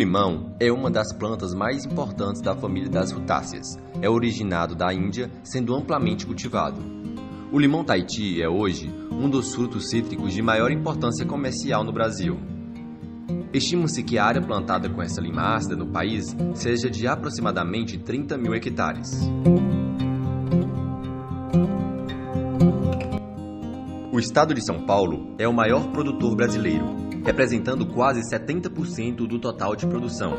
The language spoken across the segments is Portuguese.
O limão é uma das plantas mais importantes da família das rutáceas. É originado da Índia, sendo amplamente cultivado. O limão Tahiti é hoje um dos frutos cítricos de maior importância comercial no Brasil. Estima-se que a área plantada com essa lima ácida no país seja de aproximadamente 30 mil hectares. O estado de São Paulo é o maior produtor brasileiro, representando quase 70% do total de produção.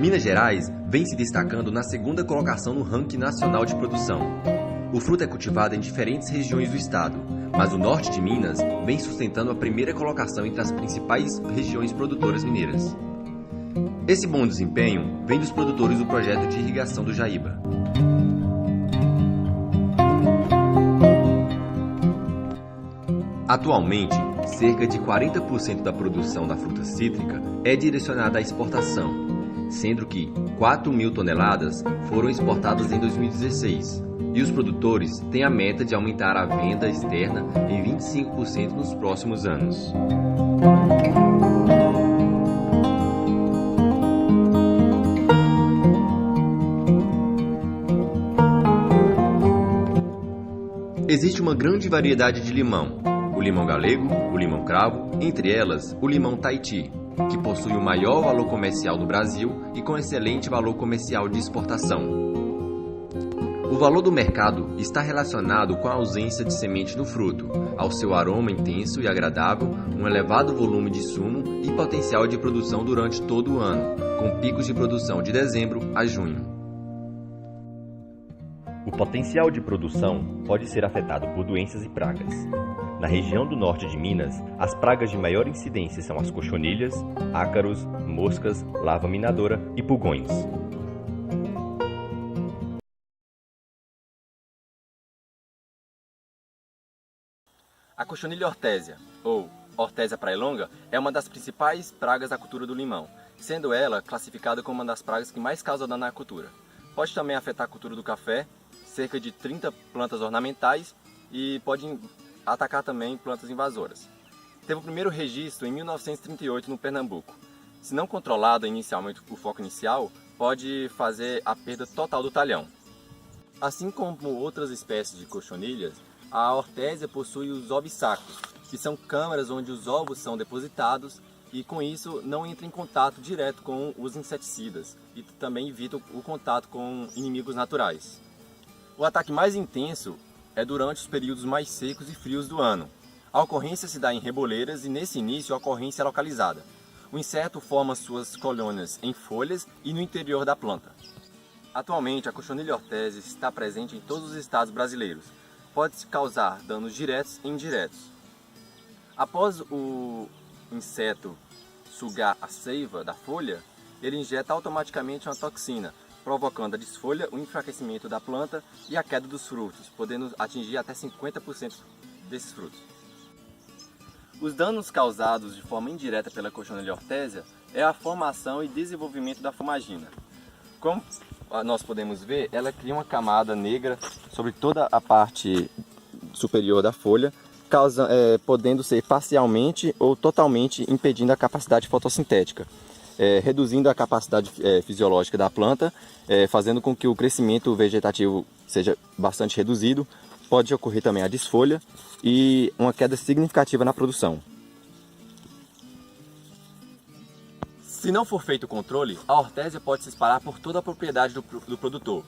Minas Gerais vem se destacando na segunda colocação no ranking nacional de produção. O fruto é cultivado em diferentes regiões do estado, mas o norte de Minas vem sustentando a primeira colocação entre as principais regiões produtoras mineiras. Esse bom desempenho vem dos produtores do projeto de irrigação do Jaíba. Atualmente, cerca de 40% da produção da fruta cítrica é direcionada à exportação, sendo que 4 mil toneladas foram exportadas em 2016, e os produtores têm a meta de aumentar a venda externa em 25% nos próximos anos. Existe uma grande variedade de limão. O limão galego, o limão cravo, entre elas o limão Tahiti, que possui o maior valor comercial do Brasil e com excelente valor comercial de exportação. O valor do mercado está relacionado com a ausência de semente no fruto, ao seu aroma intenso e agradável, um elevado volume de sumo e potencial de produção durante todo o ano, com picos de produção de dezembro a junho. O potencial de produção pode ser afetado por doenças e pragas. Na região do norte de Minas, as pragas de maior incidência são as cochonilhas, ácaros, moscas, larva minadora e pulgões. A cochonilha hortésia, ou Hortésia prailonga, é uma das principais pragas da cultura do limão, sendo ela classificada como uma das pragas que mais causa dano à cultura. Pode também afetar a cultura do café, cerca de 30 plantas ornamentais, e pode atacar também plantas invasoras. Teve o primeiro registro em 1938 no Pernambuco. Se não controlado inicialmente o foco inicial, pode fazer a perda total do talhão. Assim como outras espécies de cochonilhas, a hortésia possui os ovissacos, que são câmaras onde os ovos são depositados e com isso não entra em contato direto com os inseticidas e também evita o contato com inimigos naturais. O ataque mais intenso é durante os períodos mais secos e frios do ano. A ocorrência se dá em reboleiras e nesse início a ocorrência é localizada. O inseto forma suas colônias em folhas e no interior da planta. Atualmente a cochonilha hortésia está presente em todos os estados brasileiros. Pode causar danos diretos e indiretos. Após o inseto sugar a seiva da folha, ele injeta automaticamente uma toxina, provocando a desfolha, o enfraquecimento da planta e a queda dos frutos, podendo atingir até 50% desses frutos. Os danos causados de forma indireta pela cochonilha hortésia é a formação e desenvolvimento da fumagina. Como nós podemos ver, ela cria uma camada negra sobre toda a parte superior da folha, podendo ser parcialmente ou totalmente impedindo a capacidade fotossintética. Reduzindo a capacidade fisiológica da planta, fazendo com que o crescimento vegetativo seja bastante reduzido. Pode ocorrer também a desfolha e uma queda significativa na produção. Se não for feito o controle, a hortésia pode se espalhar por toda a propriedade do produtor.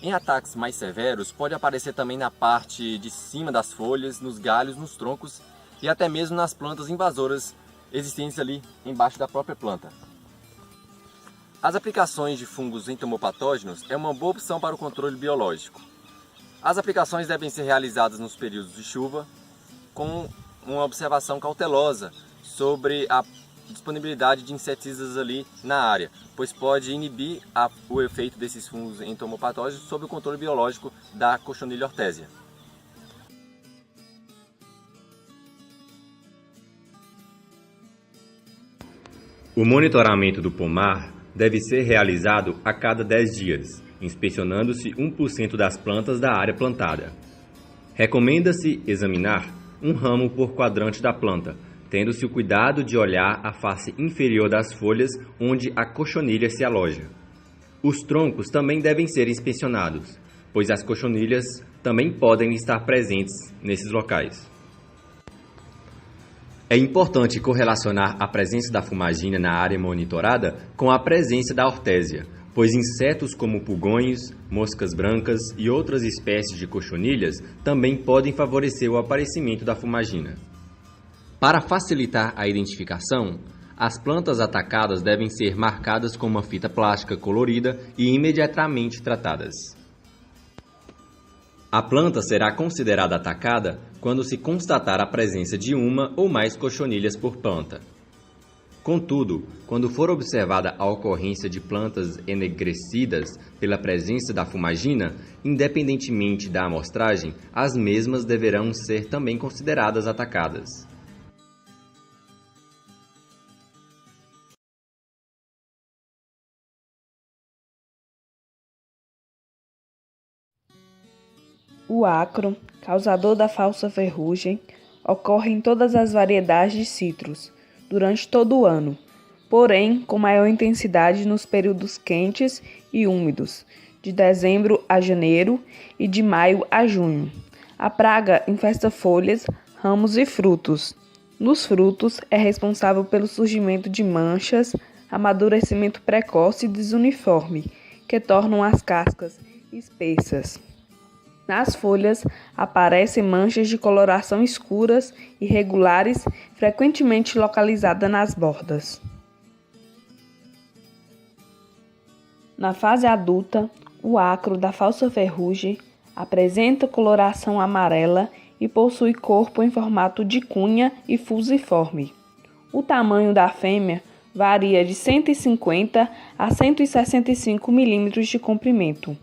Em ataques mais severos, pode aparecer também na parte de cima das folhas, nos galhos, nos troncos e até mesmo nas plantas invasoras existentes ali embaixo da própria planta. As aplicações de fungos entomopatógenos é uma boa opção para o controle biológico. As aplicações devem ser realizadas nos períodos de chuva, com uma observação cautelosa sobre a disponibilidade de inseticidas ali na área, pois pode inibir o efeito desses fungos entomopatógenos sobre o controle biológico da cochonilha hortésia. O monitoramento do pomar deve ser realizado a cada 10 dias, inspecionando-se 1% das plantas da área plantada. Recomenda-se examinar um ramo por quadrante da planta, tendo-se o cuidado de olhar a face inferior das folhas onde a cochonilha se aloja. Os troncos também devem ser inspecionados, pois as cochonilhas também podem estar presentes nesses locais. É importante correlacionar a presença da fumagina na área monitorada com a presença da hortésia, pois insetos como pulgões, moscas brancas e outras espécies de cochonilhas também podem favorecer o aparecimento da fumagina. Para facilitar a identificação, as plantas atacadas devem ser marcadas com uma fita plástica colorida e imediatamente tratadas. A planta será considerada atacada quando se constatar a presença de uma ou mais cochonilhas por planta. Contudo, quando for observada a ocorrência de plantas enegrecidas pela presença da fumagina, independentemente da amostragem, as mesmas deverão ser também consideradas atacadas. O acro, causador da falsa ferrugem, ocorre em todas as variedades de citros, durante todo o ano, porém com maior intensidade nos períodos quentes e úmidos, de dezembro a janeiro e de maio a junho. A praga infesta folhas, ramos e frutos. Nos frutos, é responsável pelo surgimento de manchas, amadurecimento precoce e desuniforme, que tornam as cascas espessas. Nas folhas, aparecem manchas de coloração escuras, irregulares, frequentemente localizadas nas bordas. Na fase adulta, o acro da falsa ferrugem apresenta coloração amarela e possui corpo em formato de cunha e fusiforme. O tamanho da fêmea varia de 150 a 165 milímetros de comprimento.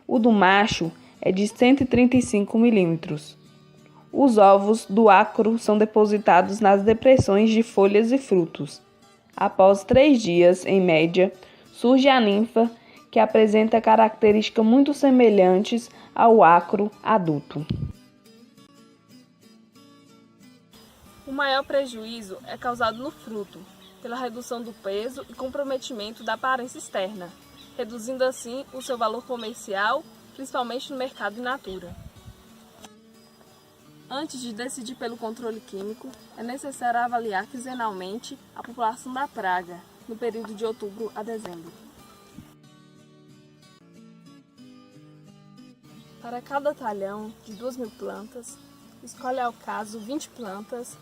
O do macho é de 135 milímetros. Os ovos do acro são depositados nas depressões de folhas e frutos. Após 3 dias, em média, surge a ninfa, que apresenta características muito semelhantes ao acro adulto. O maior prejuízo é causado no fruto, pela redução do peso e comprometimento da aparência externa, reduzindo assim o seu valor comercial, principalmente no mercado in natura. Antes de decidir pelo controle químico, é necessário avaliar quinzenalmente a população da praga, no período de outubro a dezembro. Para cada talhão de 2.000 plantas, escolhe ao caso 20 plantas,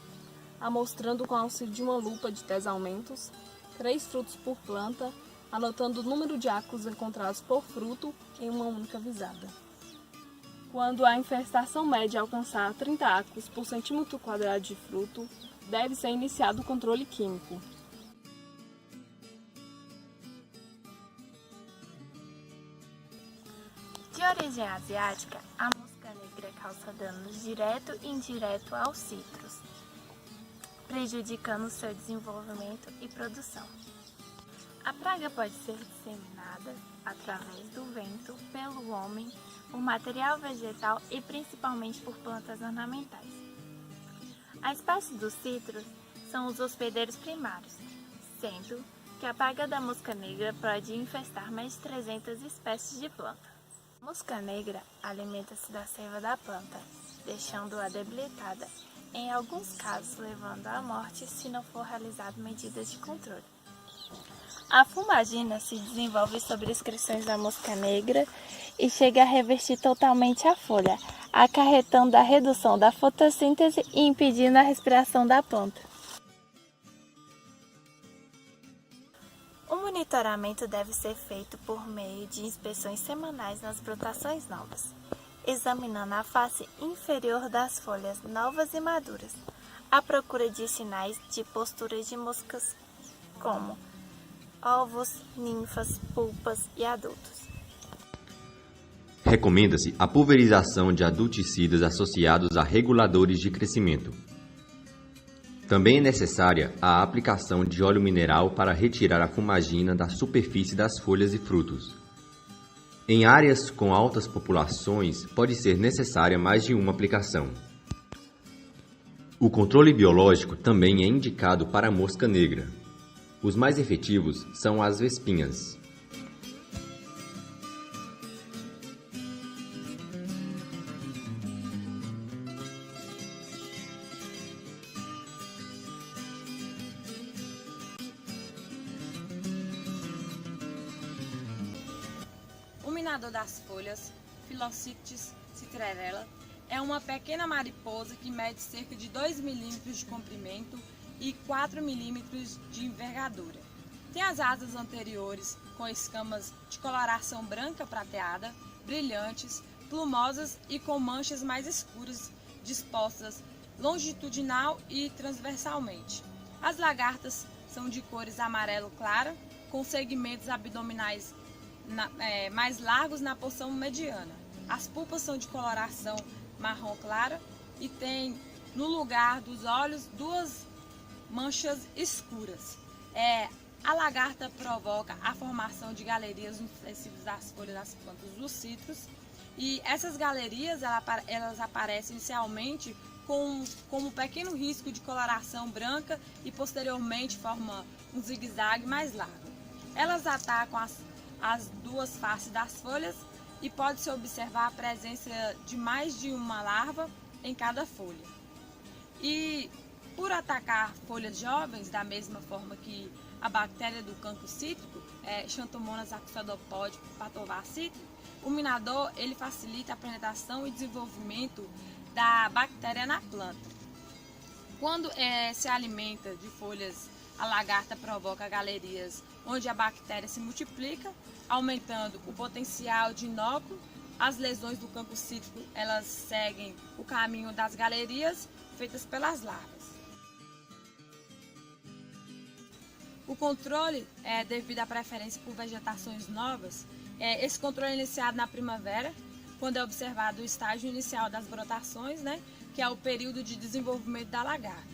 amostrando com auxílio de uma lupa de 10 aumentos, 3 frutos por planta, anotando o número de acros encontrados por fruto em uma única visada. Quando a infestação média alcançar 30 acros por centímetro quadrado de fruto, deve ser iniciado o controle químico. De origem asiática, a mosca negra causa danos direto e indireto aos citros, prejudicando seu desenvolvimento e produção. A praga pode ser disseminada através do vento, pelo homem, por material vegetal e principalmente por plantas ornamentais. A espécie dos citros são os hospedeiros primários, sendo que a praga da mosca negra pode infestar mais de 300 espécies de planta. A mosca negra alimenta-se da seiva da planta, deixando-a debilitada, em alguns casos levando à morte se não for realizado medidas de controle. A fumagina se desenvolve sobre excreções da mosca negra e chega a revestir totalmente a folha, acarretando a redução da fotossíntese e impedindo a respiração da planta. O monitoramento deve ser feito por meio de inspeções semanais nas brotações novas, examinando a face inferior das folhas novas e maduras, à procura de sinais de postura de moscas, como ovos, ninfas, pulpas e adultos. Recomenda-se a pulverização de adulticidas associados a reguladores de crescimento. Também é necessária a aplicação de óleo mineral para retirar a fumagina da superfície das folhas e frutos. Em áreas com altas populações, pode ser necessária mais de uma aplicação. O controle biológico também é indicado para a mosca negra. Os mais efetivos são as vespinhas. O minador das folhas, Philocystis citrerella, é uma pequena mariposa que mede cerca de 2 milímetros de comprimento e 4 milímetros de envergadura. Tem as asas anteriores com escamas de coloração branca prateada, brilhantes, plumosas e com manchas mais escuras dispostas longitudinal e transversalmente. As lagartas são de cores amarelo clara, com segmentos abdominais mais largos na porção mediana. As pulpas são de coloração marrom clara e tem no lugar dos olhos 2 manchas escuras. A lagarta provoca a formação de galerias nos tecidos das folhas das plantas dos citros, e essas galerias elas aparecem inicialmente com um pequeno risco de coloração branca e posteriormente formam um zigue-zague mais largo. Elas atacam as 2 faces das folhas e pode-se observar a presença de mais de uma larva em cada folha. E por atacar folhas jovens, da mesma forma que a bactéria do cancro cítrico, Xanthomonas aquisodopode patovar cítrico, o minador ele facilita a penetração e desenvolvimento da bactéria na planta. Quando se alimenta de folhas, a lagarta provoca galerias onde a bactéria se multiplica, aumentando o potencial de inóculo. As lesões do cancro cítrico elas seguem o caminho das galerias feitas pelas larvas. O controle devido à preferência por vegetações novas. Esse controle é iniciado na primavera, quando é observado o estágio inicial das brotações, que é o período de desenvolvimento da lagarta.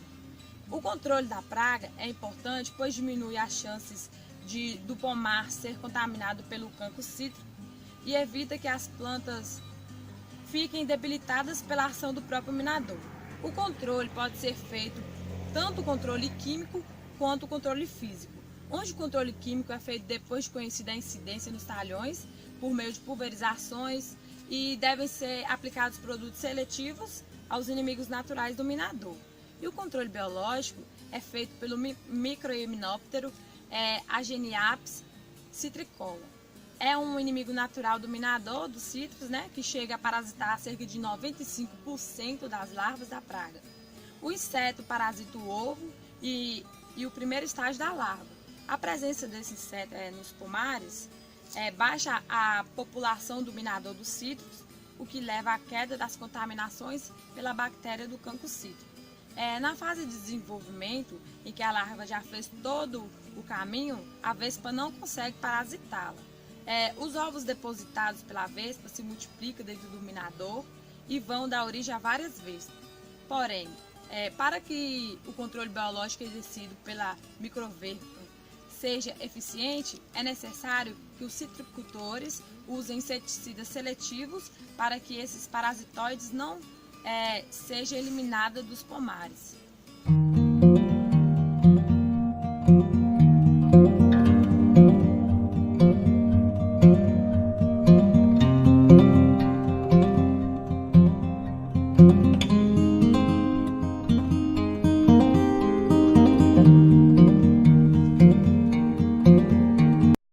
O controle da praga é importante, pois diminui as chances do pomar ser contaminado pelo cancro cítrico e evita que as plantas fiquem debilitadas pela ação do próprio minador. O controle pode ser feito tanto o controle químico quanto o controle físico, onde o controle químico é feito depois de conhecida a incidência nos talhões, por meio de pulverizações, e devem ser aplicados produtos seletivos aos inimigos naturais do minador. E o controle biológico é feito pelo microhimenóptero Ageniaps citricola. É um inimigo natural do minador dos citros, que chega a parasitar cerca de 95% das larvas da praga. O inseto parasita o ovo e o primeiro estágio da larva. A presença desse inseto nos pomares baixa a população do minador dos citros, o que leva à queda das contaminações pela bactéria do cancro cítrico. Na fase de desenvolvimento, em que a larva já fez todo o caminho, a vespa não consegue parasitá-la. Os ovos depositados pela vespa se multiplicam dentro do minador e vão dar origem a várias vespas. Porém, para que o controle biológico exercido pela microverpa seja eficiente, é necessário que os citricultores usem inseticidas seletivos para que esses parasitoides não sejam eliminados dos pomares.